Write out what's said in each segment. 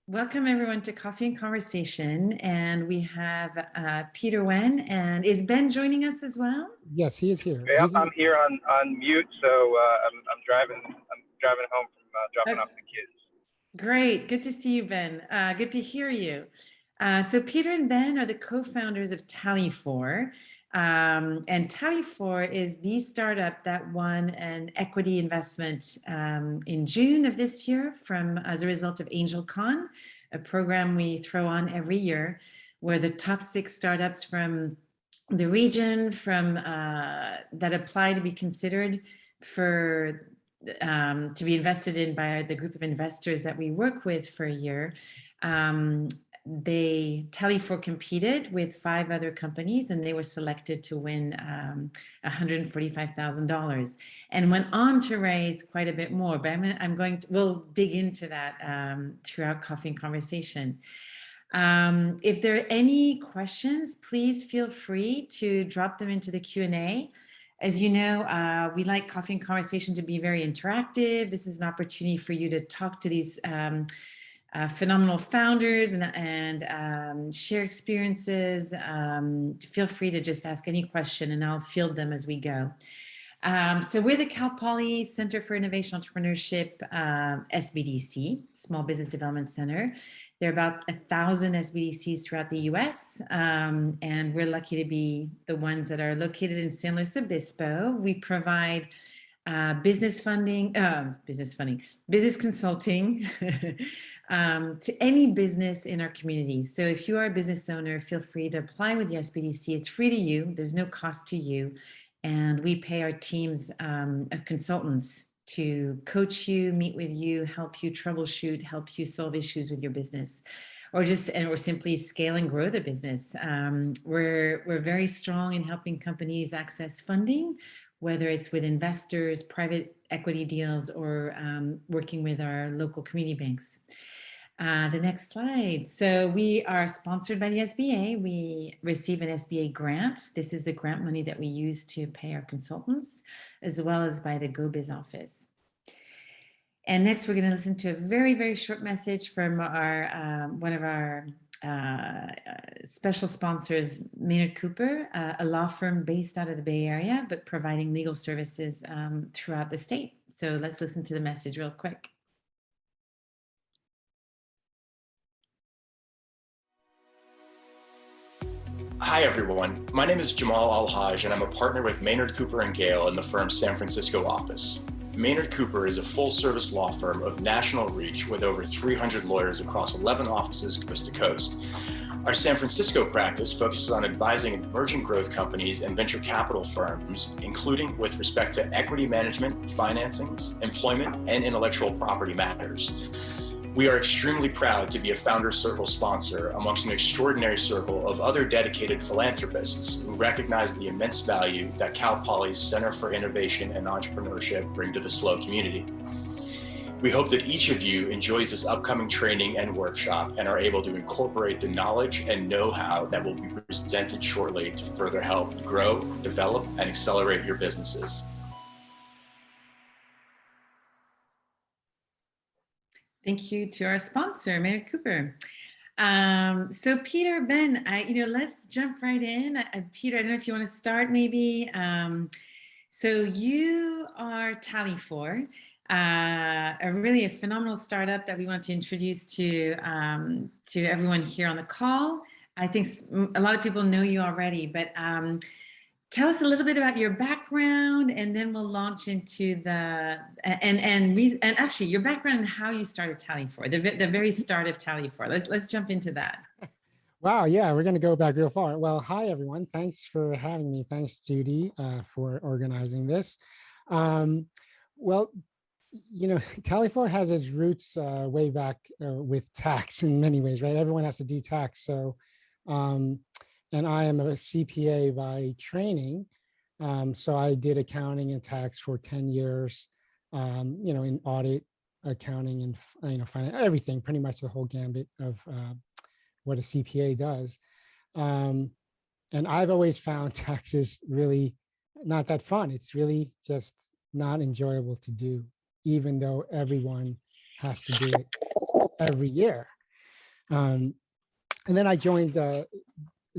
Welcome everyone to Coffee and Conversation, and we have Peter Wen, and is Ben joining us as well? Yes, he is here. Yep, I'm here on mute, so I'm driving home from dropping off the kids. Great, good to see you, Ben. Good to hear you. So Peter and Ben are the co-founders of Tally4, and Tally4 is the startup that won an equity investment in June of this year as a result of AngelCon, a program we throw on every year, where the top 6 startups from the region that apply to be considered for to be invested in by the group of investors that we work with for a year. Tally4 competed with 5 other companies, and they were selected to win $145,000 and went on to raise quite a bit more. But we'll dig into that throughout Coffee and Conversation. If there are any questions, please feel free to drop them into the Q&A. As you know, we like Coffee and Conversation to be very interactive. This is an opportunity for you to talk to these phenomenal founders and share experiences. Feel free to just ask any question and I'll field them as we go. So we're the Cal Poly Center for Innovation Entrepreneurship, SBDC, Small Business Development Center. There are about 1,000 SBDCs throughout the US, and we're lucky to be the ones that are located in San Luis Obispo. We provide business consulting to any business in our community. So if you are a business owner, feel free to apply with the SBDC. It's free to you. There's no cost to you. And we pay our teams of consultants to coach you, meet with you, help you troubleshoot, help you solve issues with your business, or simply scale and grow the business. We're very strong in helping companies access funding, whether it's with investors, private equity deals, or working with our local community banks. The next slide. So we are sponsored by the SBA. We receive an SBA grant. This is the grant money that we use to pay our consultants, as well as by the GoBiz office. And next, we're going to listen to a very, very short message from one of our special sponsors, Maynard Cooper, a law firm based out of the Bay Area, but providing legal services throughout the state. So let's listen to the message real quick. Hi, everyone. My name is Jamal Al-Haj, and I'm a partner with Maynard Cooper & Gale in the firm's San Francisco office. Maynard Cooper is a full-service law firm of national reach with over 300 lawyers across 11 offices coast to coast. Our San Francisco practice focuses on advising emerging growth companies and venture capital firms, including with respect to equity management, financings, employment, and intellectual property matters. We are extremely proud to be a Founder Circle sponsor amongst an extraordinary circle of other dedicated philanthropists who recognize the immense value that Cal Poly's Center for Innovation and Entrepreneurship bring to the SLO community. We hope that each of you enjoys this upcoming training and workshop and are able to incorporate the knowledge and know-how that will be presented shortly to further help grow, develop, and accelerate your businesses. Thank you to our sponsor, Maynard Cooper. So Peter, Ben, let's jump right in. Peter, I don't know if you want to start maybe. So you are Tally4, really a phenomenal startup that we want to introduce to everyone here on the call. I think a lot of people know you already, but tell us a little bit about your background, and then we'll launch into and actually your background and how you started Tally4, the very start of Tally4. Let's jump into that. Wow, yeah, we're going to go back real far. Well, hi everyone. Thanks for having me. Thanks, Judy, for organizing this. Well, you know, Tally4 has its roots way back with tax in many ways, right? Everyone has to do tax, so. And I am a CPA by training. So I did accounting and tax for 10 years, in audit, accounting, and, finance, everything, pretty much the whole gambit of what a CPA does. And I've always found taxes really not that fun. It's really just not enjoyable to do, even though everyone has to do it every year. And then I joined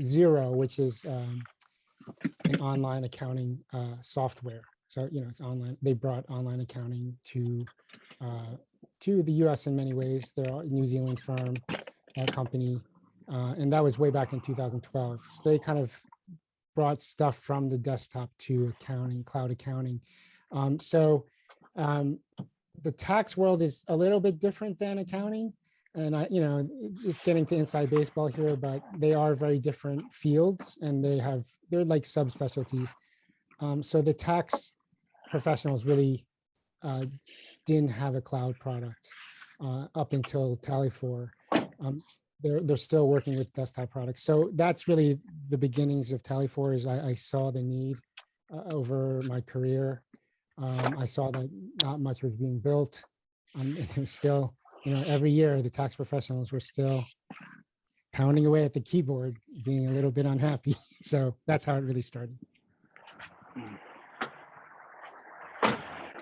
Xero, which is an online accounting software. So, it's online. They brought online accounting to the US in many ways. They're a New Zealand firm, company, and that was way back in 2012. So they kind of brought stuff from the desktop to accounting, cloud accounting. So the tax world is a little bit different than accounting. And it's getting to inside baseball here, but they are very different fields, and they're like subspecialties. So the tax professionals really didn't have a cloud product up until Tally4. They're still working with desktop products. So that's really the beginnings of Tally4. Is I saw the need over my career. I saw that not much was being built. And it was still, every year the tax professionals were still pounding away at the keyboard, being a little bit unhappy. So that's how it really started.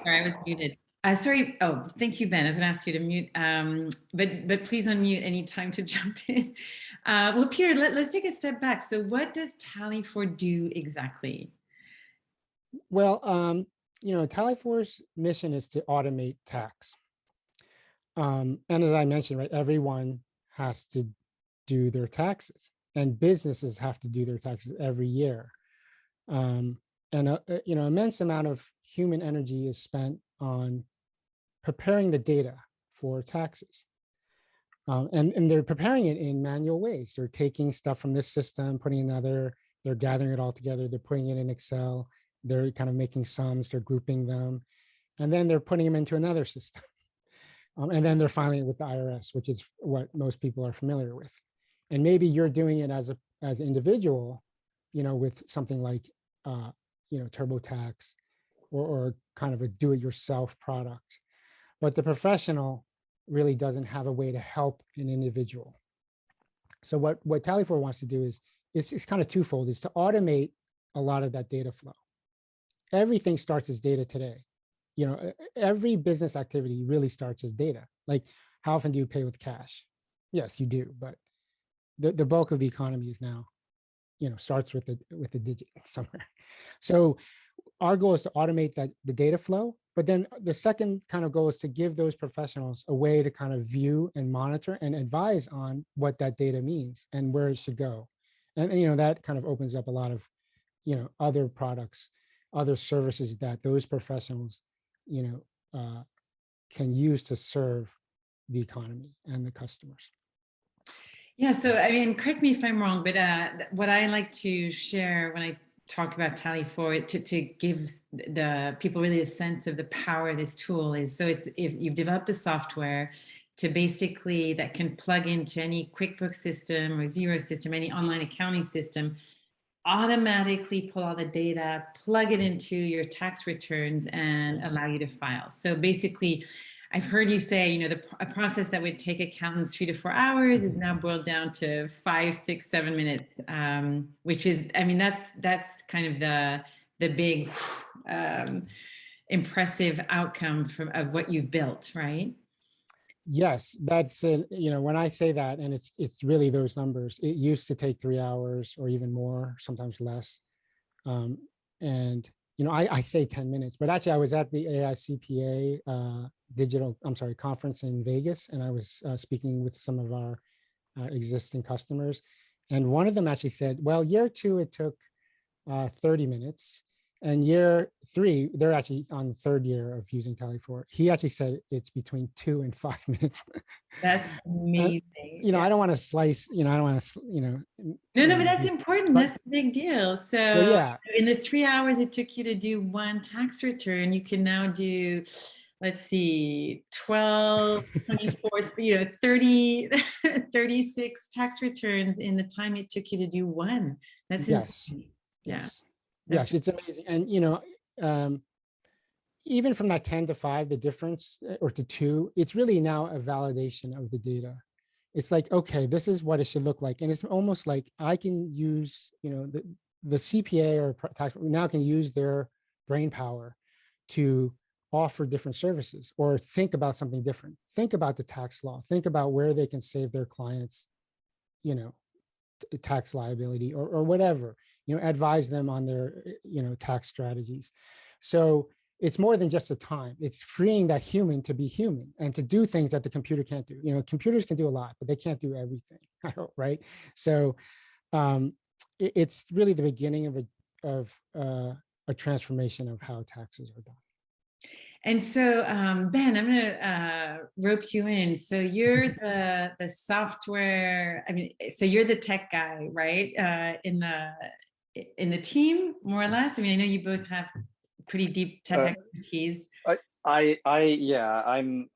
Sorry, I was muted. Sorry. Oh, thank you, Ben. I was going to ask you to mute, but please unmute anytime to jump in. Well, Peter, let's take a step back. So what does Tally4 do exactly? Well, Tally4's mission is to automate tax. And as I mentioned, right, everyone has to do their taxes, and businesses have to do their taxes every year. And immense amount of human energy is spent on preparing the data for taxes. And they're preparing it in manual ways. They're taking stuff from this system, putting another, they're gathering it all together, they're putting it in Excel, they're kind of making sums, they're grouping them, and then they're putting them into another system. And then they're filing it with the IRS, which is what most people are familiar with. And maybe you're doing it as an individual, with something like, TurboTax or kind of a do-it-yourself product. But the professional really doesn't have a way to help an individual. So what Tally4 wants to do is it's kind of twofold, is to automate a lot of that data flow. Everything starts as data today. Every business activity really starts as data. Like, how often do you pay with cash? Yes, you do, but the bulk of the economy is now, starts with a digit somewhere. So our goal is to automate the data flow, but then the second kind of goal is to give those professionals a way to kind of view and monitor and advise on what that data means and where it should go. And that kind of opens up a lot of, other products, other services that those professionals, can use to serve the economy and the customers. Yeah, so I mean, correct me if I'm wrong, but what I like to share when I talk about Tally4 to give the people really a sense of the power of this tool is, so it's, if you've developed a software to basically that can plug into any QuickBooks system or Xero system, any online accounting system, automatically pull all the data, plug it into your tax returns, and allow you to file. So basically, I've heard you say, a process that would take accountants 3 to 4 hours is now boiled down to 5, 6, 7 minutes, which is, I mean, that's kind of the big impressive outcome of what you've built, right? Yes, that's it. When I say that, and it's really those numbers, it used to take 3 hours or even more, sometimes less. And I say 10 minutes, but actually I was at the AICPA conference in Vegas, and I was speaking with some of our existing customers. And one of them actually said, well, year 2, it took 30 minutes. And year 3, they're actually on the 3rd year of using Tally4. He actually said it's between 2 and 5 minutes. That's amazing. I don't want to slice, I don't want to, No, but that's important. That's a big deal. So well, yeah. In the 3 hours it took you to do one tax return, you can now do, let's see, 12, 24, 30, 36 tax returns in the time it took you to do one. That's yes. insane. Yeah. Yes, it's amazing. And, even from that 10 to 5, the difference, or to 2, it's really now a validation of the data. It's like, okay, this is what it should look like. And it's almost like I can use, the CPA or tax now can use their brain power to offer different services or think about something different. Think about the tax law. Think about where they can save their clients, you know, tax liability or whatever, you know, advise them on their, you know, tax strategies. So it's more than just the time. It's freeing that human to be human and to do things that the computer can't do. You know, computers can do a lot, but they can't do everything, right? So it's really the beginning of a transformation of how taxes are done. And so, Ben, I'm going to rope you in. So you're the software. I mean, so you're the tech guy, right? In the team, more or less. I mean, I know you both have pretty deep tech expertise. Yeah, I'm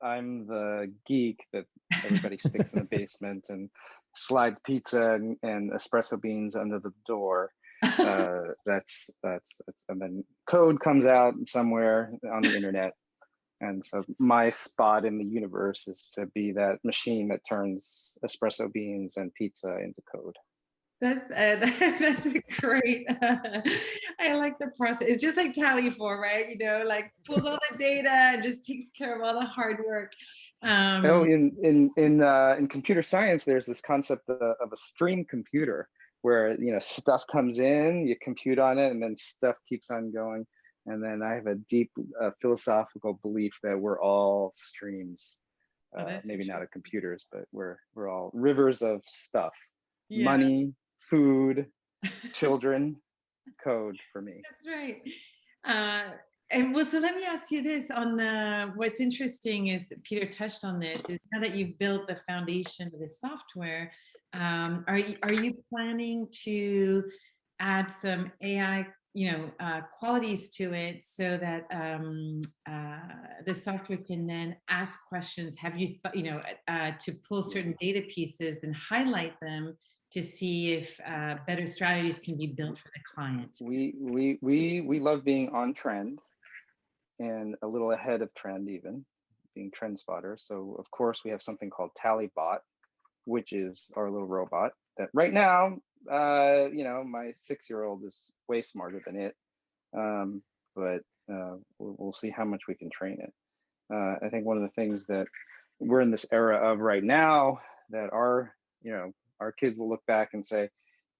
the geek that everybody sticks in the basement and slides pizza and espresso beans under the door. That's and then code comes out somewhere on the internet. And so my spot in the universe is to be that machine that turns espresso beans and pizza into code. That's great. I like the process. It's just like Tally4, right? You know, like pulls all the data and just takes care of all the hard work. In computer science, there's this concept of a stream computer where, you know, stuff comes in, you compute on it, and then stuff keeps on going. And then I have a deep philosophical belief that we're all streams, maybe not of computers, but we're all rivers of stuff, money, food, children, code for me. That's right. And well, so let me ask you this on what's interesting is Peter touched on this is now that you've built the foundation of this software, are you planning to add some AI, you know, qualities to it so that the software can then ask questions? Have you, you know, to pull certain data pieces and highlight them to see if better strategies can be built for the client? We love being on trend and a little ahead of trend, even being trend spotters. So of course we have something called TallyBot, which is our little robot that right now, you know, my 6-year-old is way smarter than it, but we'll see how much we can train it. I think one of the things that we're in this era of right now that our kids will look back and say,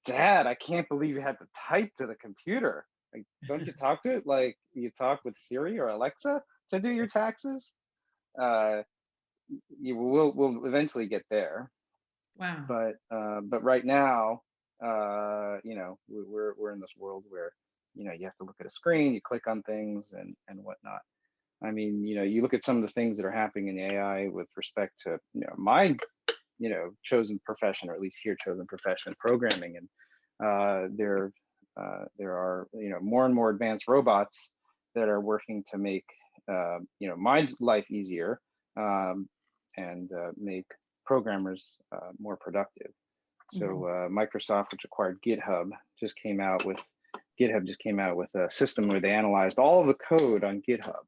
Dad, I can't believe you had to type to the computer. Like, don't you talk to it like you talk with Siri or Alexa to do your taxes? We'll eventually get there. Wow. But right now, you know, we're in this world where, you know, you have to look at a screen, you click on things and whatnot. I mean, you know, you look at some of the things that are happening in AI with respect to, you know, my, you know, chosen profession, or at least here chosen profession, programming, and there are, you know, more and more advanced robots that are working to make, you know, my life easier and make programmers more productive. So Microsoft, which acquired GitHub, just came out with a system where they analyzed all of the code on GitHub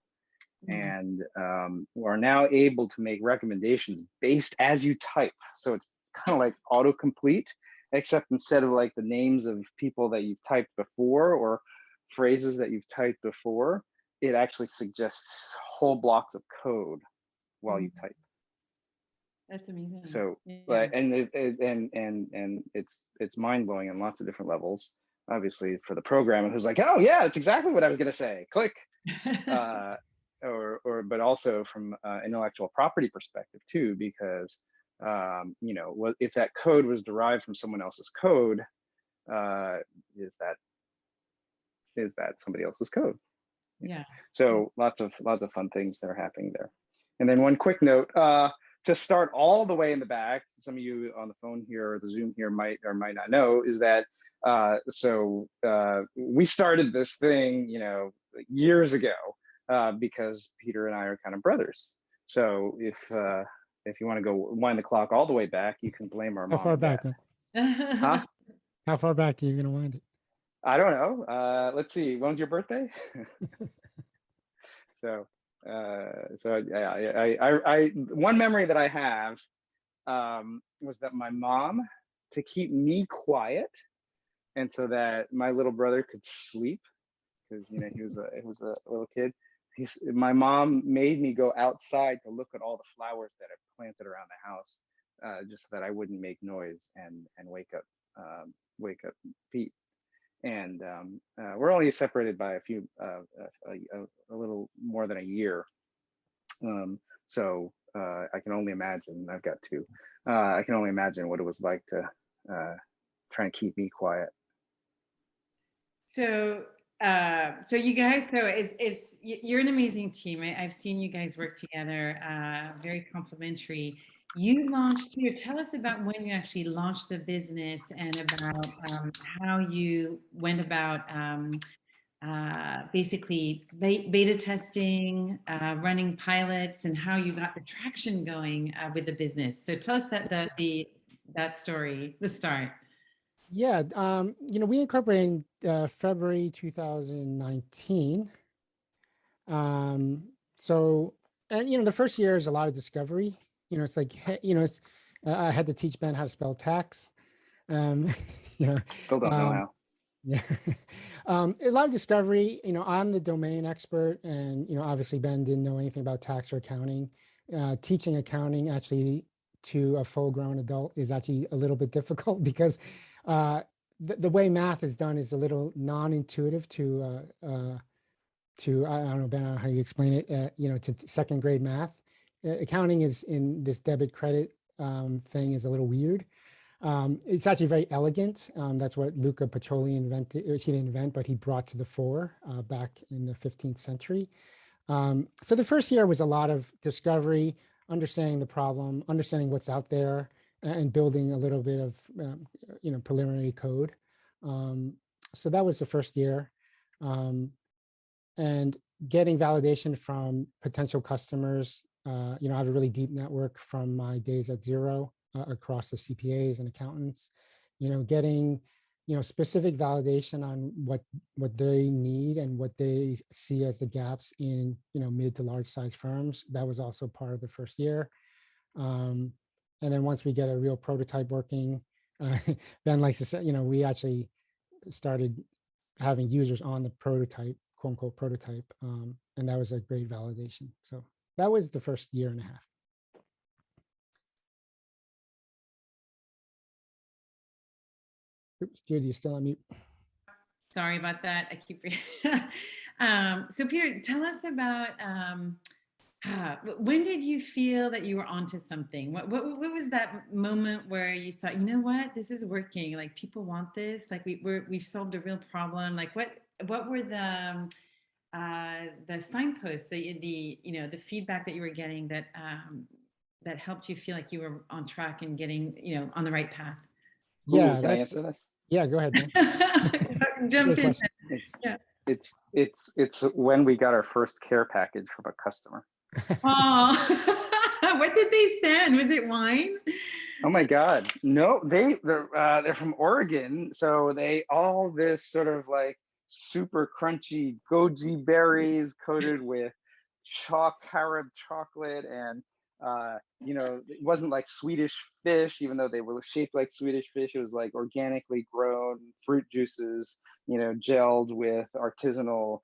and are now able to make recommendations based as you type. So it's kind of like autocomplete, except instead of like the names of people that you've typed before or phrases that you've typed before, it actually suggests whole blocks of code while you type. That's amazing. So, yeah. and it's mind blowing on lots of different levels. Obviously, for the programmer who's like, oh yeah, that's exactly what I was going to say. Click. But also from intellectual property perspective too, because you know, if that code was derived from someone else's code, is that somebody else's code? Yeah. So lots of fun things that are happening there. And then one quick note, to start all the way in the back, some of you on the phone here or the Zoom here might or might not know, is that we started this thing, you know, years ago because Peter and I are kind of brothers. So if you want to go wind the clock all the way back, you can blame our mom. How far back? Huh? How far back are you going to wind it? I don't know. Let's see. When's your birthday? So I one memory that I have was that my mom, to keep me quiet and so that my little brother could sleep, because you know he was a little kid, my mom made me go outside to look at all the flowers that I planted around the house, just so that I wouldn't make noise and wake up Pete. And we're only separated by a little more than a year. So I can only imagine. I've got two. I can only imagine what it was like to try and keep me quiet. So, so you guys, so you're an amazing team. I've seen you guys work together, very complimentary. You launched here. Tell us about when you actually launched the business and about how you went about basically beta testing, running pilots, and how you got the traction going with the business. So tell us that story, the start. Yeah, we incorporated in February 2019. So, and the first year is a lot of discovery. It's like, I had to teach Ben how to spell tax. Still don't know how. Yeah, a lot of discovery. I'm the domain expert, and obviously Ben didn't know anything about tax or accounting. Teaching accounting actually to a full-grown adult is actually a little bit difficult because the way math is done is a little non-intuitive to I don't know, Ben, how you explain it, to second grade math. Accounting is in this debit credit thing is a little weird. It's actually very elegant. That's what Luca Pacioli invented. He didn't invent, but he brought to the fore back in the 15th century. So the first year was a lot of discovery, understanding the problem, understanding what's out there, and building a little bit of preliminary code. So that was the first year, and getting validation from potential customers. I have a really deep network from my days at Xero across the CPAs and accountants. Getting specific validation on what they need and what they see as the gaps in mid to large size firms. That was also part of the first year. And then once we get a real prototype working, Ben likes to say, we actually started having users on the prototype, quote unquote prototype. And that was a great validation. So that was the first year and a half. Oops, Judy, you're still on mute. Sorry about that. I keep. So Peter, tell us about when did you feel that you were onto something? What was that moment where you thought, you know what, this is working? Like people want this. Like we've solved a real problem. Like what were the signposts, the feedback that you were getting that that helped you feel like you were on track and getting on the right path? Yeah, can I answer this? Yeah, go ahead. Jump in. It's when we got our first care package from a customer. Oh, what did they send? Was it wine? Oh my God, no! They're from Oregon, so they all this sort of like super crunchy goji berries coated with carob chocolate, and it wasn't like Swedish fish, even though they were shaped like Swedish fish. It was like organically grown fruit juices, gelled with artisanal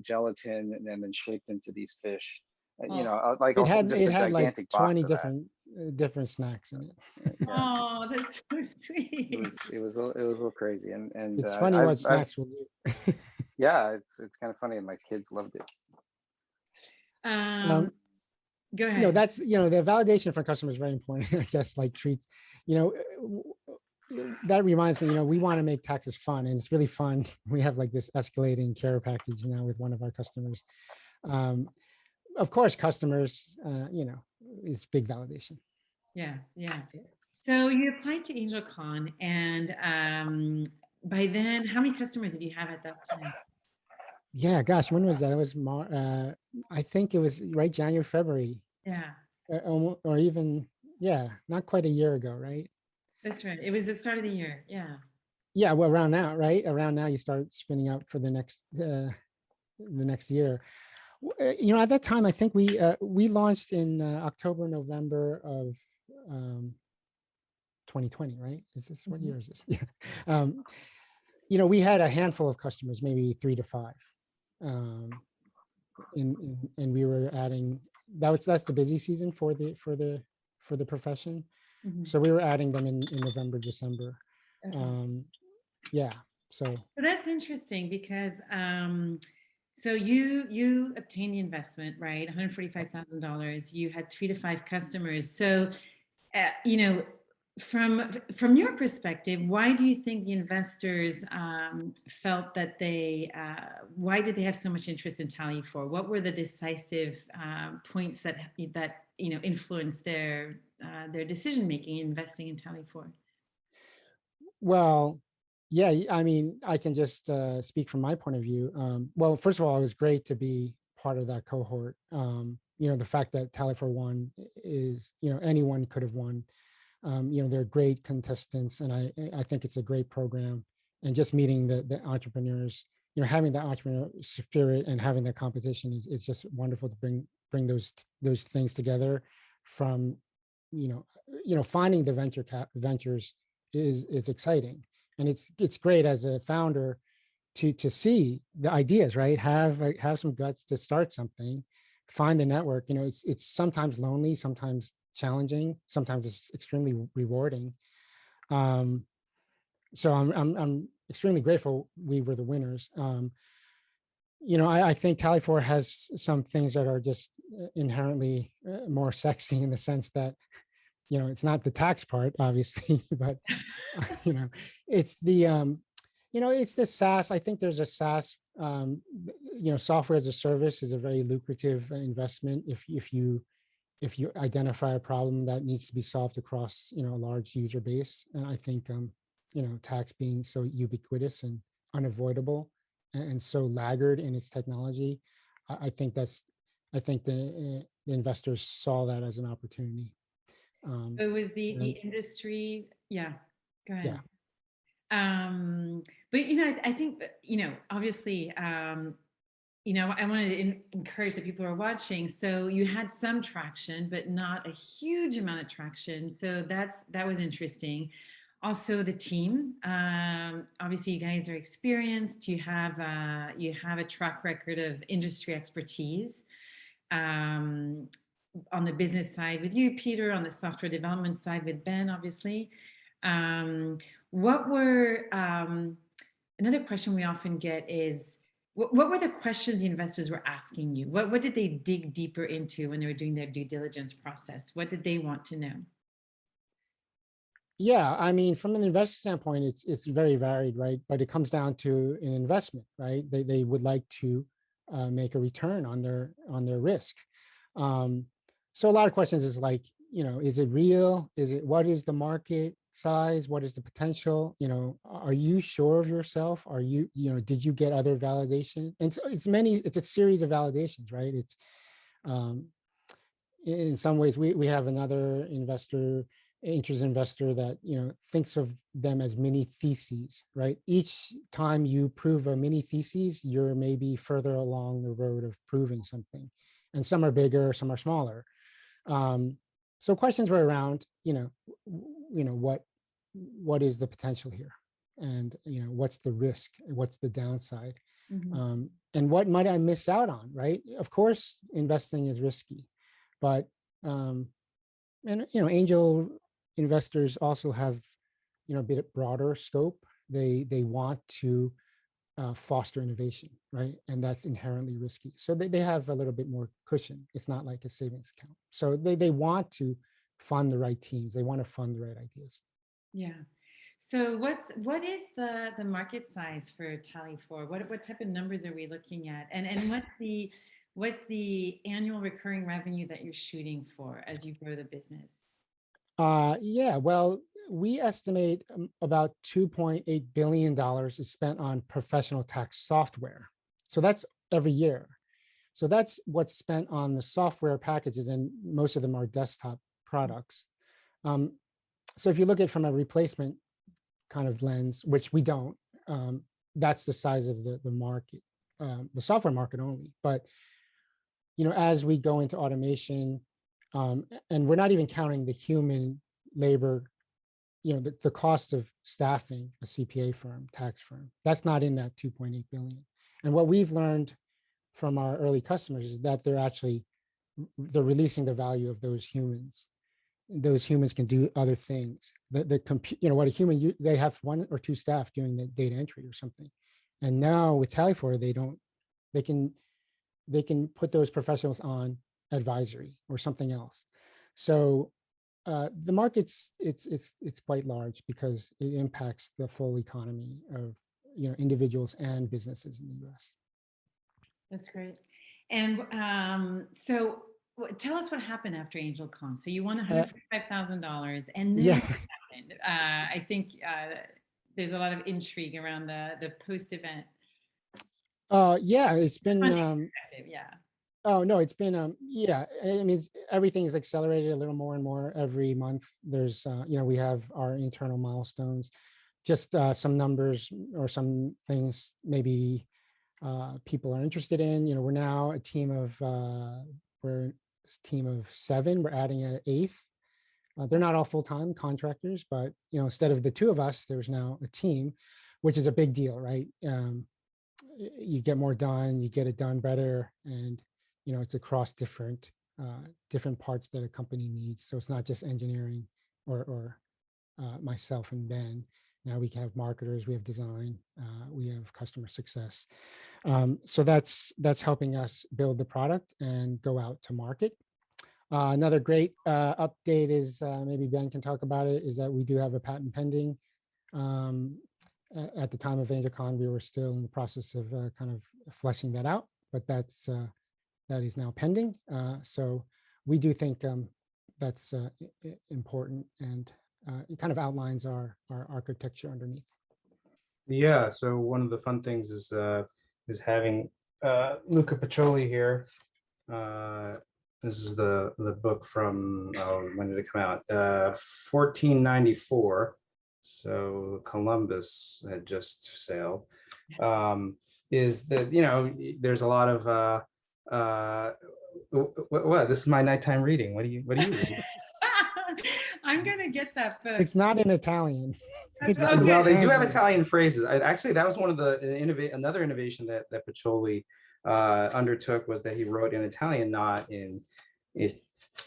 gelatin and then shaped into these fish. Like it had like gigantic 20 box different snacks in it. Yeah. Oh, that's so sweet. It was a little crazy, and it's funny what snacks will do. Yeah, it's kind of funny, and my kids loved it. Go ahead. That's the validation for customers is very important. I guess like treats, that reminds me, we want to make taxes fun, and it's really fun. We have like this escalating care package now with one of our customers. Of course, customers, is big validation. Yeah. So you applied to AngelCon, and by then, how many customers did you have at that time? Yeah, gosh, when was that? It was I think it was right January, February. Yeah. Or even, not quite a year ago, right? That's right. It was the start of the year. Yeah. Yeah, well, around now, right? Around now, you start spinning up for the next year. At that time, I think we launched in October, November of 2020, right? Is this what year is this? Yeah. We had a handful of customers, maybe 3 to 5. and we were adding, that's the busy season for the profession. Mhm. So we were adding them in November, December. Okay. Yeah, so So that's interesting because so you obtained the investment, right? $145,000. You had 3 to 5 customers. So you know, from your perspective, why do you think the investors felt that why did they have so much interest in Tally4? What were the decisive points that influenced their decision making investing in Tally4? well, yeah, I mean, I can just speak from my point of view. Well, first of all, it was great to be part of that cohort. The fact that Tally4 won is, anyone could have won. They're great contestants, and I think it's a great program. And just meeting the entrepreneurs, having that entrepreneur spirit and having that competition is just wonderful to bring those things together. From finding the ventures is exciting, and it's great as a founder to see the ideas, right? Have some guts to start something, find the network. It's sometimes lonely, sometimes challenging, sometimes it's extremely rewarding. So I'm extremely grateful we were the winners. I think Tally4 has some things that are just inherently more sexy, in the sense that it's not the tax part, obviously, but it's the it's the SaaS. I think there's a SaaS, software as a service is a very lucrative investment if you identify a problem that needs to be solved across a large user base. And I think tax being so ubiquitous and unavoidable and so laggard in its technology, I think the investors saw that as an opportunity. It was the industry. Yeah, go ahead. Yeah. But I think obviously I wanted to encourage the people who are watching. So you had some traction, but not a huge amount of traction. So that was interesting. Also, the team. Obviously, you guys are experienced. You have a track record of industry expertise. On the business side with you, Peter, on the software development side with Ben, obviously. What were another question we often get is, what were the questions the investors were asking you? What did they dig deeper into when they were doing their due diligence process? What did they want to know? Yeah, I mean, from an investor standpoint, it's very varied, right? But it comes down to an investment, right? They would like to make a return on their risk. So a lot of questions is like, is it real? What is the market size? What is the potential? Are you sure of yourself? Are you, did you get other validation? And so it's a series of validations, right? It's in some ways we have another interest investor that, thinks of them as mini theses, right? Each time you prove a mini thesis, you're maybe further along the road of proving something. And some are bigger, some are smaller. So questions were around, what is the potential here? And, what's the risk? What's the downside? Mm-hmm. And what might I miss out on, right? Of course, investing is risky, but, angel investors also have, a bit broader scope. They want to foster innovation, right? And that's inherently risky. So they have a little bit more cushion. It's not like a savings account. So they want to fund the right teams. They want to fund the right ideas. Yeah. So what is the market size for Tally4? What type of numbers are we looking at? And what's the annual recurring revenue that you're shooting for as you grow the business? Yeah, well, we estimate about $2.8 billion is spent on professional tax software. So that's every year. So that's what's spent on the software packages, and most of them are desktop products. So if you look at it from a replacement kind of lens, which we don't, that's the size of the market, the software market only. But, as we go into automation, and we're not even counting the human labor, the cost of staffing a CPA firm, tax firm, that's not in that 2.8 billion. And what we've learned from our early customers is that they're releasing the value of those humans. Those humans can do other things. What a human, they have 1 or 2 staff doing the data entry or something. And now with Tally4, they can put those professionals on advisory or something else. So the market's it's quite large because it impacts the full economy of individuals and businesses in the U.S. That's great. And so tell us what happened after AngelCon. So you won $145,000, and then Yeah. what happened? I think there's a lot of intrigue around the post-event. Yeah, it's been Yeah. Oh no, it's been yeah. I mean, everything is accelerated a little more and more every month. There's we have our internal milestones, just some numbers or some things maybe people are interested in. We're now a team of we're a team of 7. We're adding an 8th. They're not all full-time contractors, but instead of the 2 of us, there's now a team, which is a big deal, right? You get more done, you get it done better, and it's across different parts that a company needs. So it's not just engineering or myself and Ben. Now we can have marketers, we have design, we have customer success. So that's helping us build the product and go out to market. Another great update is, maybe Ben can talk about it, is that we do have a patent pending. At the time of AngelCon, we were still in the process of kind of fleshing that out, but that is now pending. So we do think that's important, and it kind of outlines our architecture underneath. Yeah, so one of the fun things is having Luca Pacioli here. This is the book from, when did it come out? 1494. So Columbus had just sailed. Is that there's a lot of what? This is my nighttime reading. What do you read? I'm gonna get that book. It's not in Italian. Well, they do have Italian phrases. Actually, that was one of the another innovation that Pacioli undertook, was that he wrote in Italian, not in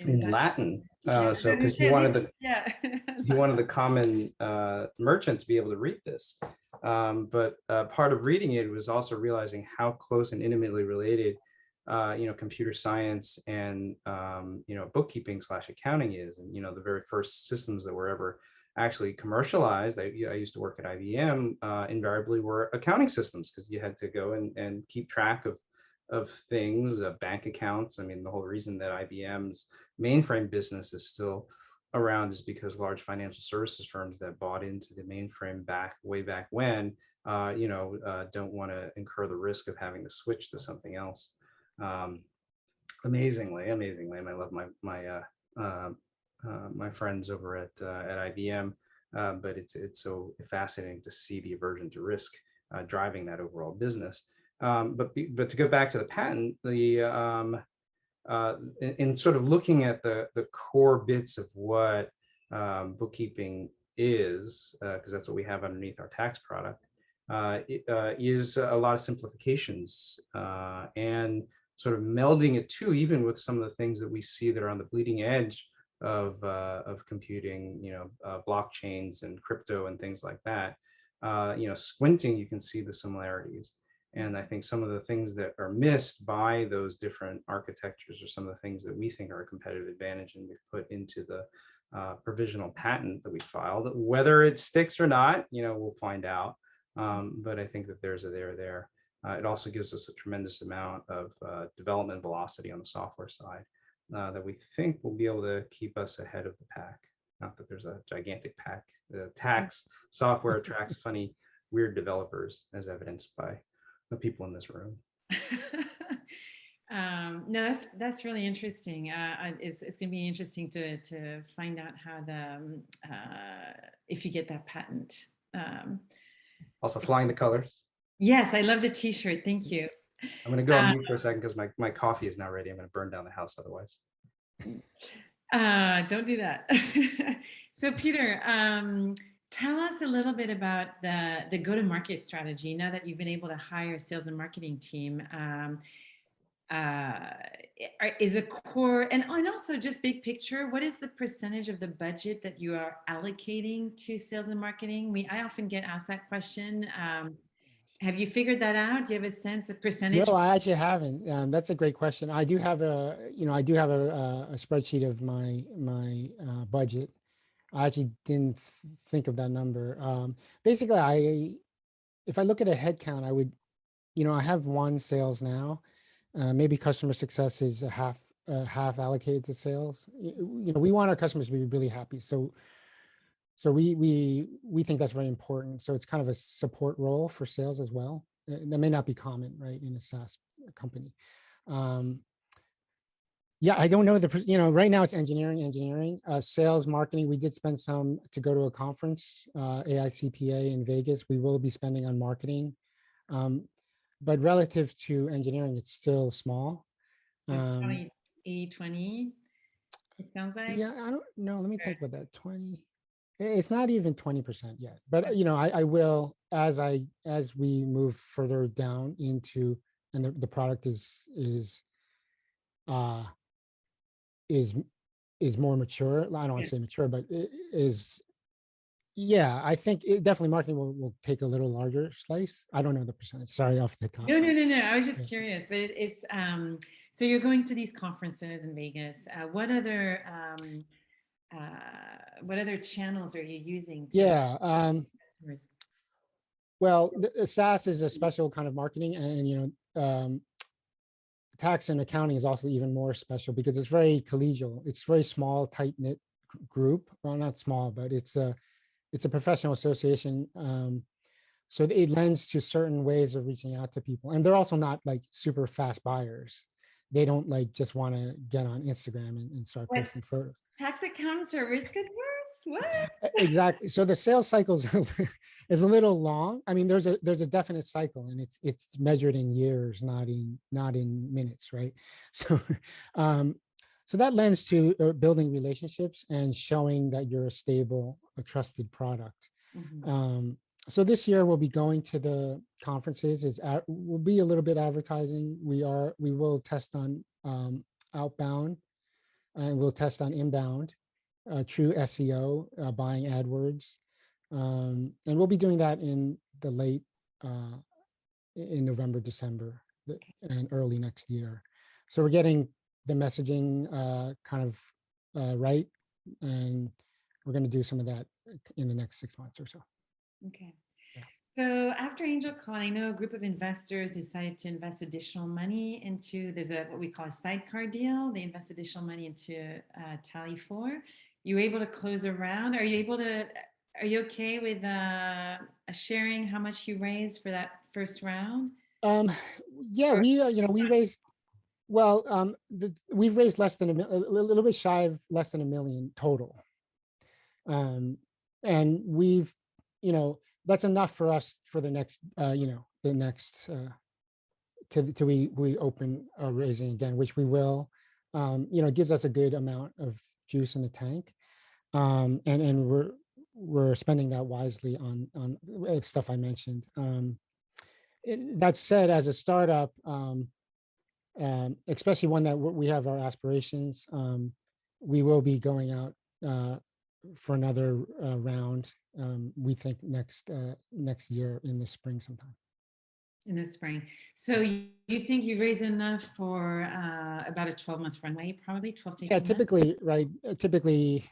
Latin. So because he wanted the common merchant to be able to read this. But part of reading it was also realizing how close and intimately related computer science and bookkeeping / accounting is. And the very first systems that were ever actually commercialized, I used to work at IBM, invariably were accounting systems, because you had to go and keep track of things, bank accounts. I mean, the whole reason that IBM's mainframe business is still around is because large financial services firms that bought into the mainframe way back when, don't want to incur the risk of having to switch to something else. Amazingly, and I love my friends over at IBM, but it's so fascinating to see the aversion to risk driving that overall business. But to go back to the patent, in sort of looking at the core bits of what bookkeeping is, because that's what we have underneath our tax product, is a lot of simplifications and sort of melding it too, even with some of the things that we see that are on the bleeding edge of computing, blockchains and crypto and things like that. Squinting, you can see the similarities. And I think some of the things that are missed by those different architectures are some of the things that we think are a competitive advantage, and we've put into the provisional patent that we filed. Whether it sticks or not, we'll find out. But I think that there's a there. It also gives us a tremendous amount of development velocity on the software side that we think will be able to keep us ahead of the pack. Not that there's a gigantic pack. The tax software attracts funny, weird developers, as evidenced by the people in this room. No, that's really interesting. It's going to be interesting to find out how if you get that patent. Also, flying the colors. Yes, I love the T-shirt. Thank you. I'm going to go on mute for a second because my coffee is now ready. I'm going to burn down the house otherwise. Don't do that. So, Peter, tell us a little bit about the go-to-market strategy. Now that you've been able to hire a sales and marketing team, is a core, and also just big picture, what is the percentage of the budget that you are allocating to sales and marketing? I often get asked that question. Have you figured that out? Do you have a sense of percentage? No, I actually haven't. That's a great question. I do have I do have a spreadsheet of my budget. I actually didn't think of that number. Basically, if I look at a head count, I would, I have one sales now. Maybe customer success is half allocated to sales. We want our customers to be really happy. So we think that's very important. So it's kind of a support role for sales as well. That may not be common, right, in a SaaS company. Yeah, I don't know right now it's engineering, sales, marketing. We did spend some to go to a conference, AICPA in Vegas. We will be spending on marketing. But relative to engineering, it's still small. It's probably 80-20, it sounds like. Yeah, I don't know. Let me think about that. 20. It's not even 20% yet. But I will, as we move further down into, and the product is more mature. I don't want to say mature, but it is. Yeah, I think definitely marketing will take a little larger slice. I don't know the percentage. Sorry, off the top. No. I was just curious, but it's so you're going to these conferences in Vegas. What other channels are you using? Customers? Well, the SaaS is a special kind of marketing, and tax and accounting is also even more special because it's very collegial. It's very small, tight knit group. Well, not small, but it's a professional association. So it lends to certain ways of reaching out to people. And they're also not like super fast buyers. They don't like just want to get on Instagram and start posting photos. Tax accountants are risk adverse? What? Exactly. So the sales cycle is a little long. I mean, there's a definite cycle, and it's measured in years, not in minutes, right? So so that lends to building relationships and showing that you're a stable, a trusted product. Mm-hmm. So this year we'll be going to the conferences. Will be a little bit advertising. We will test on outbound, and we'll test on inbound, true SEO, buying AdWords, and we'll be doing that in the late in November, December, and early next year. So we're getting the messaging kind of right, and we're going to do some of that in the next 6 months or so. Okay. Yeah. So after AngelCon, I know a group of investors decided to invest additional money into, there's what we call a sidecar deal. They invest additional money into Tally4. You were able to close a round. Are you okay with sharing how much you raised for that first round? Yeah, we raised, well, we've raised less than a little bit shy of less than $1 million total. And we've, that's enough for us for the next, till we open raising again, which we will. It gives us a good amount of juice in the tank, and we're spending that wisely on stuff I mentioned. That said, as a startup, especially one that we have our aspirations, we will be going out for another round. We think next year in the spring sometime. In the spring. So you think you raise enough for about a 12-month runway, probably 12 to 18 months? Typically, right? Typically,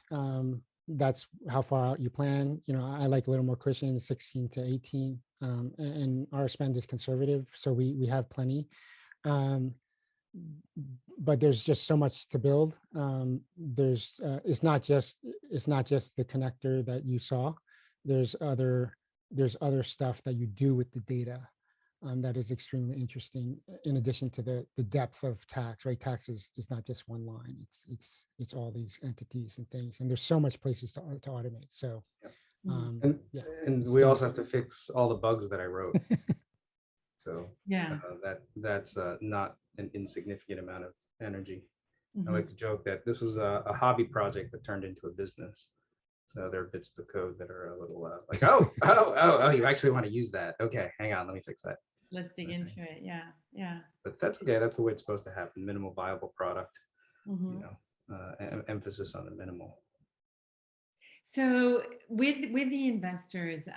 that's how far out you plan. I like a little more cushion, 16 to 18, and our spend is conservative, so we have plenty. But there's just so much to build. It's not just the connector that you saw. There's other stuff that you do with the data that is extremely interesting. In addition to the depth of tax, right? Tax is not just one line. It's all these entities and things, and there's so much places to automate. So, and we also have to fix all the bugs that I wrote. So that's not an insignificant amount of energy. I like to joke that this was a hobby project that turned into a business. So there are bits of the code that are a little like, oh, you actually want to use that? Okay, hang on, let me fix that. let's dig into it. Yeah, yeah. But that's okay. That's the way it's supposed to happen. Minimal viable product, Mhm. you know, emphasis on the minimal. So with the investors,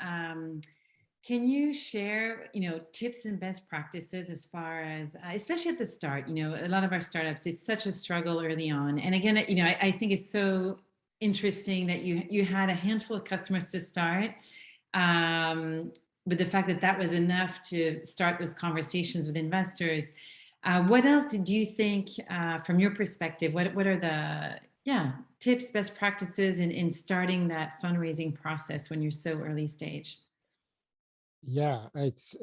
can you share, tips and best practices as far as, especially at the start? A lot of our startups, it's such a struggle early on. And again, I think it's so interesting that you had a handful of customers to start, but the fact that that was enough to start those conversations with investors. What else did you think, from your perspective? What are the tips, best practices in starting that fundraising process when you're so early stage? Yeah, it's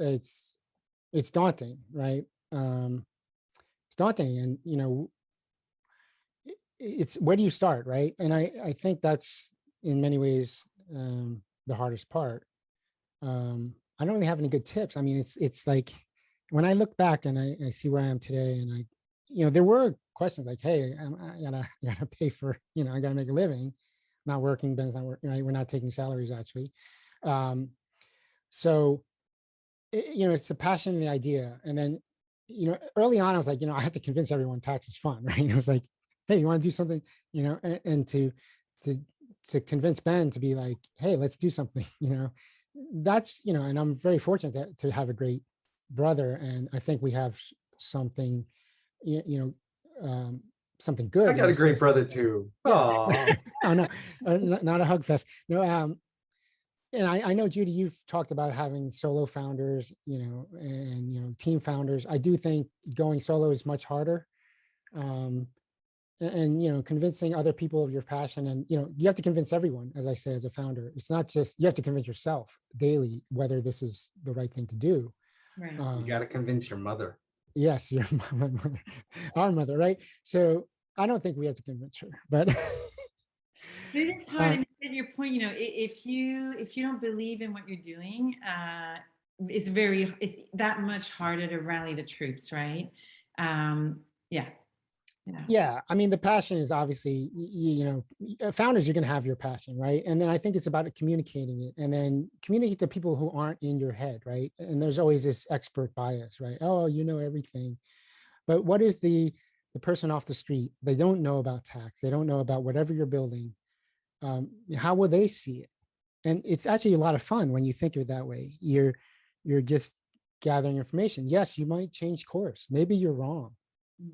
daunting, right? It's daunting, and it's where do you start, right? And I think that's in many ways the hardest part. I don't really have any good tips. I mean, it's like when I look back and I see where I am today, and there were questions like, hey, I gotta pay for, I gotta make a living. Not working, Ben's not working, right? We're not taking salaries actually. So it's the passion and the idea. And then, early on, I was like, I had to convince everyone tax is fun, right? It was like, hey, you want to do something, and to convince Ben to be like, hey, let's do something, that's, and I'm very fortunate to have a great brother. And I think we have something, something good. I got a great brother too. Oh, oh no, not a hug fest. No, and I know, Judy, you've talked about having solo founders, and team founders. I do think going solo is much harder, and convincing other people of your passion, and you have to convince everyone. As I say, as a founder, it's not just you have to convince yourself daily whether this is the right thing to do. Right. you got to convince your mother. Yes, your mother, our mother, right? So I don't think we have to convince her, but. It is hard. And at your point, if you don't believe in what you're doing, it's that much harder to rally the troops, right? Yeah. Yeah, I mean, the passion is obviously, founders, you're going to have your passion, right? And then I think it's about communicating it, and then communicate to people who aren't in your head, right? And there's always this expert bias, right? Oh, you know everything. But what is the person off the street? They don't know about tax. They don't know about whatever you're building. How will they see it? And it's actually a lot of fun when you think of it that way. You're just gathering information. Yes, you might change course. Maybe you're wrong.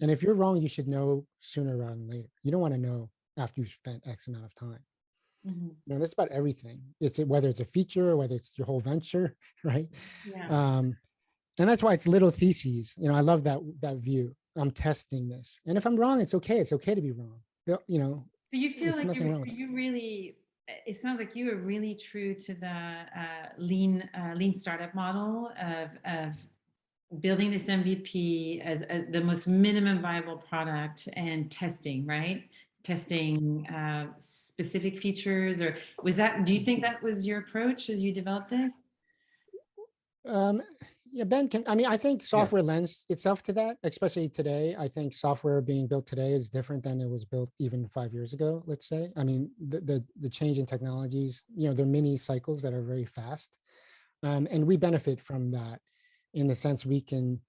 And if you're wrong, you should know sooner rather than later. You don't want to know after you've spent X amount of time. That's about everything. It's whether it's a feature or whether it's your whole venture, right? Yeah. And that's why it's little theses. I love that view. I'm testing this, and if I'm wrong, it's okay. It's okay to be wrong. So you feel like it sounds like you are really true to the lean startup model of building this MVP as the most minimum viable product and testing, right? Testing specific features, or do you think that was your approach as you developed this? Yeah, Ben I think software lends itself to that, especially today. I think software being built today is different than it was built even 5 years ago, let's say. I mean, the change in technologies, they're mini cycles that are very fast. And we benefit from that in the sense we can,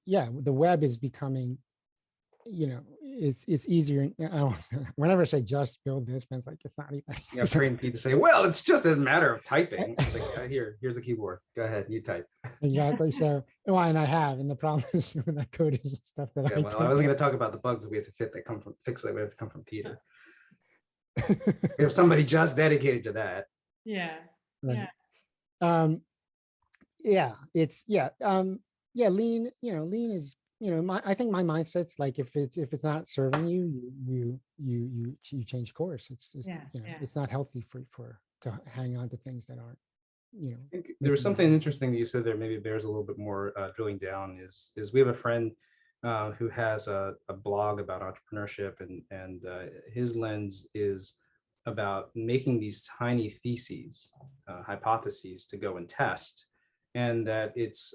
the web is becoming, it's easier. Whenever I say just build this, Ben's like, it's not even. Yeah, train people say, well, it's just a matter of typing. It's like, here's the keyboard. Go ahead, you type. Exactly. So, and I have, and the problem is when that code is stuff that I wasn't going to talk about the bugs we have to fix it. We have to come from Peter. If somebody just dedicated to that. Yeah. Right. Lean, lean is, I think my mindset's like, if it's not serving you change course. It's not healthy to hang on to things that aren't, There was something interesting that you said there, maybe bears a little bit more drilling down, is we have a friend who has a blog about entrepreneurship, and his lens is about making these tiny theses, hypotheses to go and test. And that it's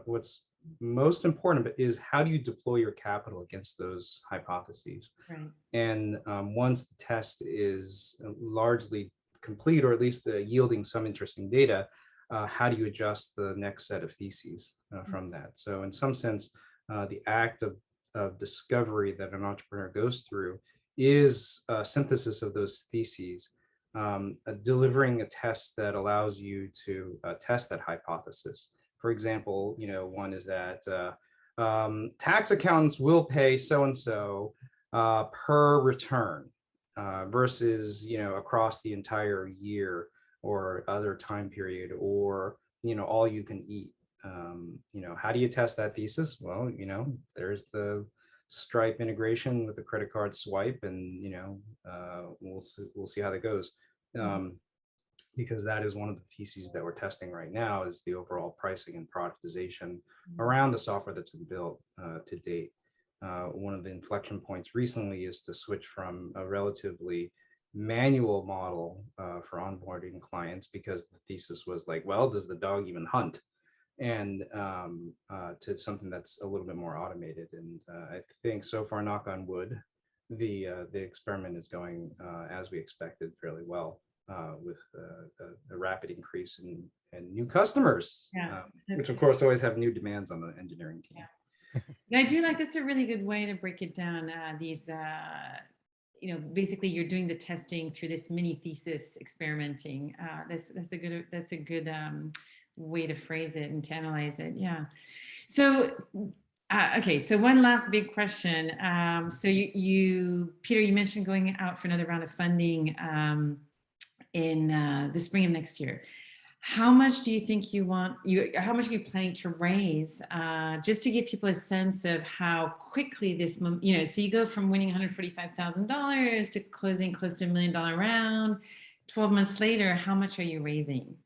what's most important is how do you deploy your capital against those hypotheses? Right. And once the test is largely complete, or at least yielding some interesting data, how do you adjust the next set of theses from that? So in some sense, the act of discovery that an entrepreneur goes through is a synthesis of those theses, delivering a test that allows you to test that hypothesis. For example, one is that tax accountants will pay so-and-so per return versus, across the entire year or other time period, or, all you can eat. How do you test that thesis? Well, there's the Stripe integration with the credit card swipe, and we'll see how that goes, because that is one of the theses that we're testing right now, is the overall pricing and productization around the software that's been built to date. One of the inflection points recently is to switch from a relatively manual model for onboarding clients, because the thesis was like, well, does the dog even hunt? And to something that's a little bit more automated. And I think so far, knock on wood, the experiment is going as we expected fairly well, with a rapid increase in new customers, which of course always have new demands on the engineering team. I do like, that's a really good way to break it down. These, basically you're doing the testing through this mini thesis experimenting. That's a good way to phrase it and to analyze it. Yeah. So, okay. So one last big question. So you, Peter, you mentioned going out for another round of funding in the spring of next year. How much do you think how much are you planning to raise, just to give people a sense of how quickly this, so you go from winning $145,000 to closing close to $1 million round, 12 months later, how much are you raising?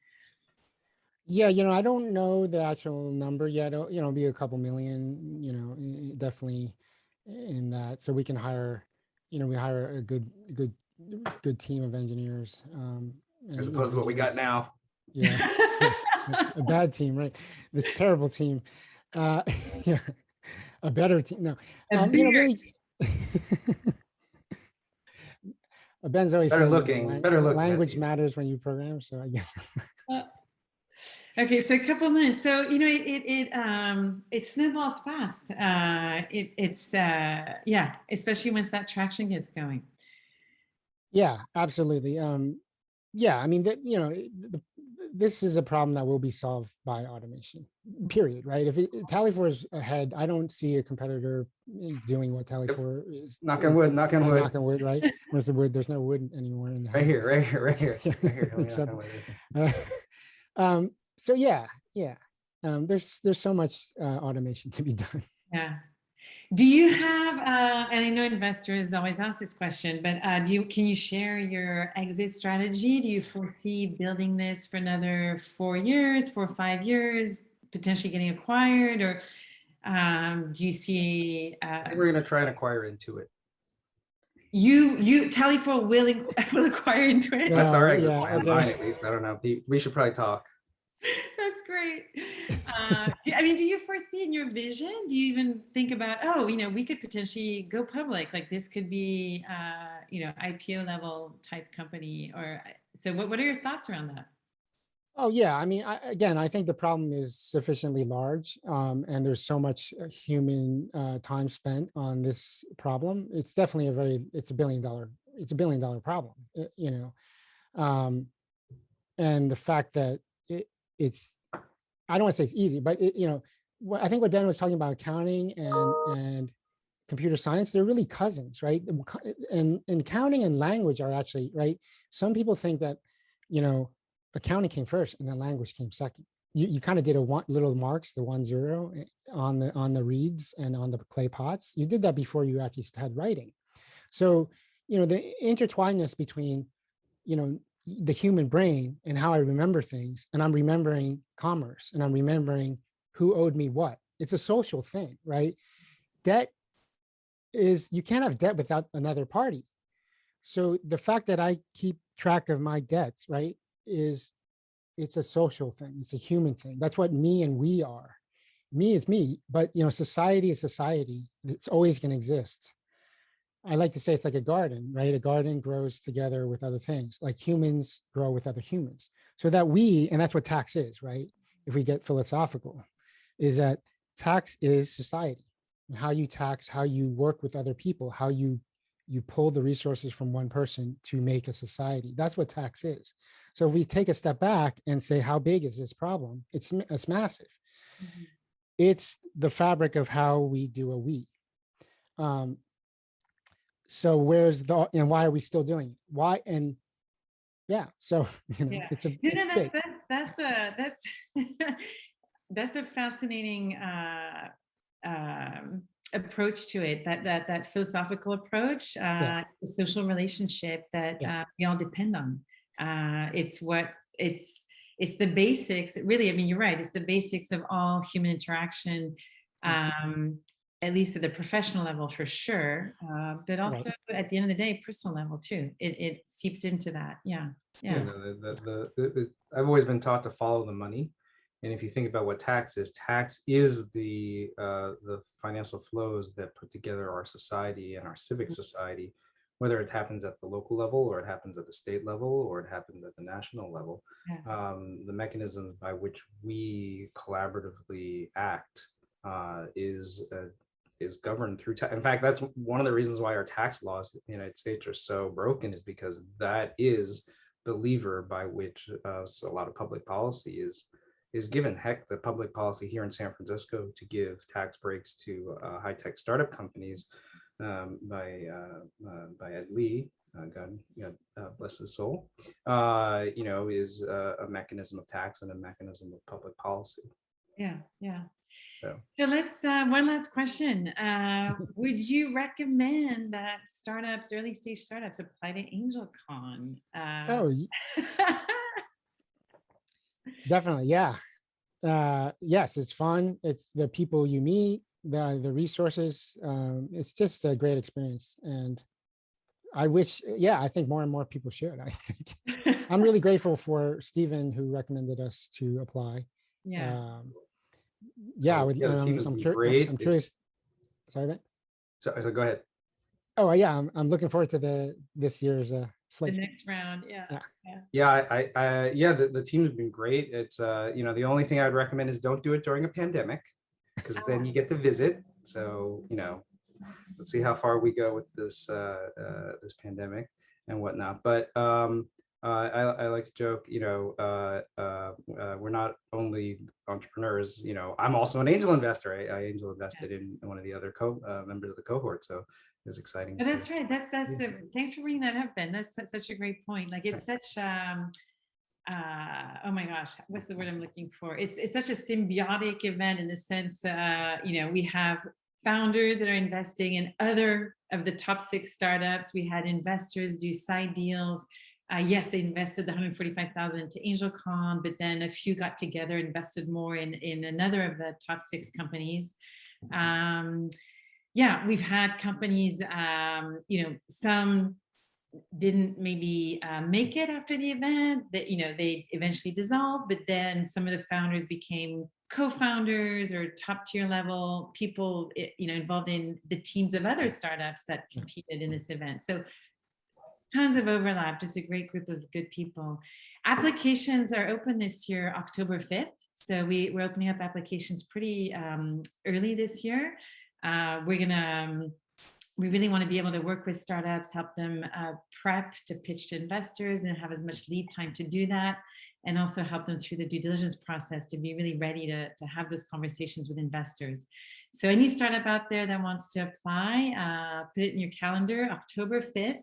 Yeah, I don't know the actual number yet. It'll be a couple million, definitely in that. So we can hire, we hire a good team of engineers. As opposed to what we got now. Yeah, a bad team, right? This terrible team. Yeah, a better team. No, really. Ben's always better saying looking. Language matters when you program, so I guess. Okay, so a couple of minutes. So it snowballs fast. Yeah, especially once that traction gets going. Yeah, absolutely. Yeah, I mean this is a problem that will be solved by automation. Period. Right? If Tally4 is ahead, I don't see a competitor doing what Tally4 is. Knock on wood. Knock on wood. Knock on wood. Right? Where's the wood? There's no wood anymore in the house. Right here. So yeah. There's so much automation to be done. Yeah. Do you have, and I know investors always ask this question, but can you share your exit strategy? Do you foresee building this for another 4 years, 4 or 5 years, potentially getting acquired, or do you see? We're going to try and acquire Intuit. Tally4 will acquire Intuit. That's our exit plan, mine at least. I don't know. We should probably talk. That's great. I mean, do you foresee in your vision, do you even think about, we could potentially go public, like this could be, IPO level type company, or so what are your thoughts around that? Oh yeah, I mean, I think the problem is sufficiently large, and there's so much human time spent on this problem. It's definitely it's a $1 billion problem, and the fact that it's, I don't want to say it's easy, but I think what Ben was talking about, accounting and computer science, they're really cousins, right? And accounting and language are actually, right? Some people think that, accounting came first and then language came second. You kind of did little marks, the 1, 0 on the reeds and on the clay pots. You did that before you actually had writing. So, the intertwinedness between, the human brain and how I remember things, and I'm remembering commerce, and I'm remembering who owed me what. It's a social thing, right? Debt is, you can't have debt without another party. So the fact that I keep track of my debts, right, it's a social thing. It's a human thing. That's what me and we are. Me is me, but society is society. It's always going to exist. I like to say it's like a garden, right? A garden grows together with other things, like humans grow with other humans. So that and that's what tax is, right? If we get philosophical, is that tax is society, and how you tax, how you work with other people, how you pull the resources from one person to make a society. That's what tax is. So if we take a step back and say, how big is this problem? It's massive. Mhm. It's the fabric of how we do a we. So where's and why are we still doing it? Why? And yeah, so Yeah. it's No, big. That's a fascinating approach to it. That philosophical approach. Yeah. It's a social relationship that Yeah. we all depend on. It's the basics. Really, I mean, you're right. It's the basics of all human interaction. At least at the professional level for sure, but also at the end of the day, personal level too. It seeps into that. Yeah. I've always been taught to follow the money. And if you think about what tax is the financial flows that put together our society and our civic society, whether it happens at the local level or it happens at the state level or it happens at the national level. Yeah. The mechanisms by which we collaboratively act is governed through tax. In fact, that's one of the reasons why our tax laws in the United States are so broken, is because that is the lever by which so a lot of public policy is given. Heck, the public policy here in San Francisco to give tax breaks to high-tech startup companies by Ed Lee, God bless his soul, is a mechanism of tax and a mechanism of public policy. Yeah. So let's one last question. Would you recommend that early stage startups apply to AngelCon? Definitely, yeah. Yes, it's fun. It's the people you meet, the resources. It's just a great experience, and I think more and more people should. I think I'm really grateful for Stephen, who recommended us to apply. Yeah. The team has been great. I'm curious. Sorry, Ben? So go ahead. Oh yeah, I'm looking forward to this year's slate. The next round. The team has been great. It's the only thing I'd recommend is don't do it during a pandemic, because then you get to visit. So let's see how far we go with this this pandemic and whatnot. But I like to joke, we're not only entrepreneurs, I'm also an angel investor. I angel invested in one of the other members of the cohort. So it was exciting. Oh, that's right. Thanks for bringing that up, Ben. That's such a great point. Like it's such, oh my gosh, what's the word I'm looking for? It's such a symbiotic event in the sense, we have founders that are investing in other of the top 6 startups. We had investors do side deals. Yes, they invested the $145,000 into AngelCon, but then a few got together, invested more in another of the top 6 companies. We've had companies, some didn't maybe make it after the event, that they eventually dissolved, but then some of the founders became co-founders or top tier level people, involved in the teams of other startups that competed in this event. So tons of overlap, just a great group of good people. Applications are open this year, October 5th. So we're opening up applications pretty early this year. We really want to be able to work with startups, help them prep to pitch to investors and have as much lead time to do that, and also help them through the due diligence process to be really ready to have those conversations with investors. So any startup out there that wants to apply, put it in your calendar, October 5th.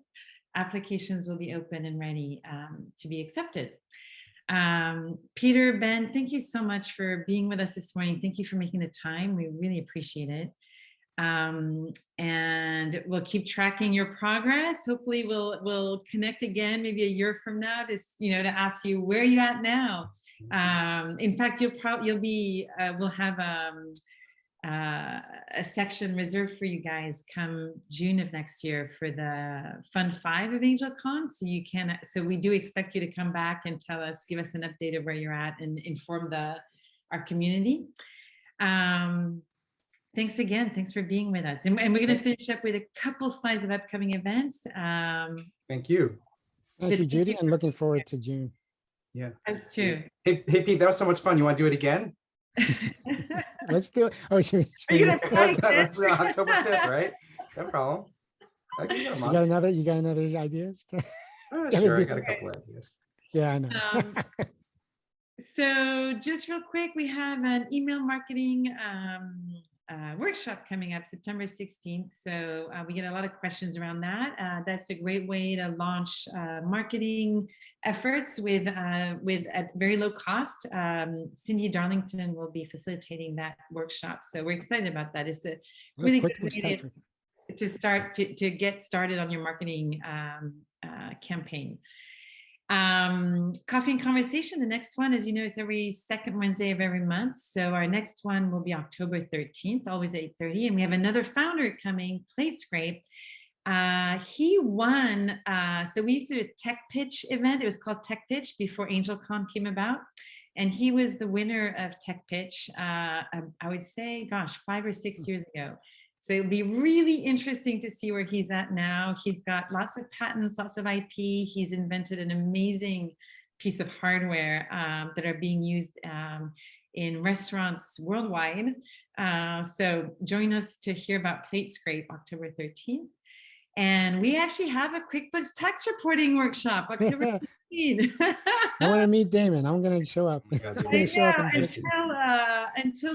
Applications will be open and ready to be accepted. Peter, Ben, thank you so much for being with us this morning. Thank you for making the time. We really appreciate it. And we'll keep tracking your progress. Hopefully we'll connect again, maybe a year from now, to ask you where you at now. In fact, we'll have a section reserved for you guys come June of next year for the Fund 5 of AngelCon. So we do expect you to come back and give us an update of where you're at and inform our community. Thanks again. Thanks for being with us. And we're going to finish up with a couple slides of upcoming events. Thank you. Thank you, thank Judy. you I'm for looking being forward to June. Yeah. That's true. Hey, Pete, that was so much fun. You want to do it again? Let's do it. Oh, Are you gonna Let's play it? go October 5th, right? No problem. I can go a you month. got another ideas? gotta Sure, I do- got a couple ideas. Yeah, I know. So just real quick, we have an email marketing workshop coming up September 16th. So we get a lot of questions around that. That's a great way to launch marketing efforts with at very low cost. Cindy Darlington will be facilitating that workshop. So we're excited about that. It's a really good way to get started on your marketing campaign. Coffee and Conversation, the next one, as you know, is every second Wednesday of every month. So our next one will be October 13th, always 8:30. And we have another founder coming, Platescrape. He won, so we used to do a tech pitch event. It was called Tech Pitch before AngelCon came about. And he was the winner of Tech Pitch, I would say, gosh, 5 or 6 years ago. So it'll be really interesting to see where he's at now. He's got lots of patents, lots of IP. He's invented an amazing piece of hardware that are being used in restaurants worldwide. So join us to hear about Platescrape October 13th. And we actually have a QuickBooks tax reporting workshop October 15th. I want to meet Damon. I'm going to show up. Until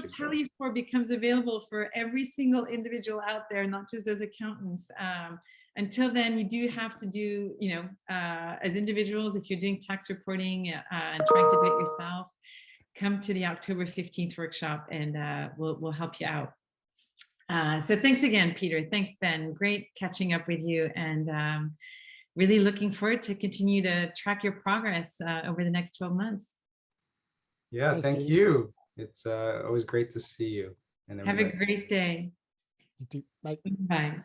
Tally4 becomes available for every single individual out there, not just those accountants. Until then, you do have to do, as individuals, if you're doing tax reporting and trying to do it yourself, come to the October 15th workshop and we'll help you out. So thanks again, Peter. Thanks, Ben. Great catching up with you, and really looking forward to continue to track your progress over the next 12 months. Yeah, Thanks, thank Judy. you. It's always great to see you. And Have a great day. You too. Bye. Bye.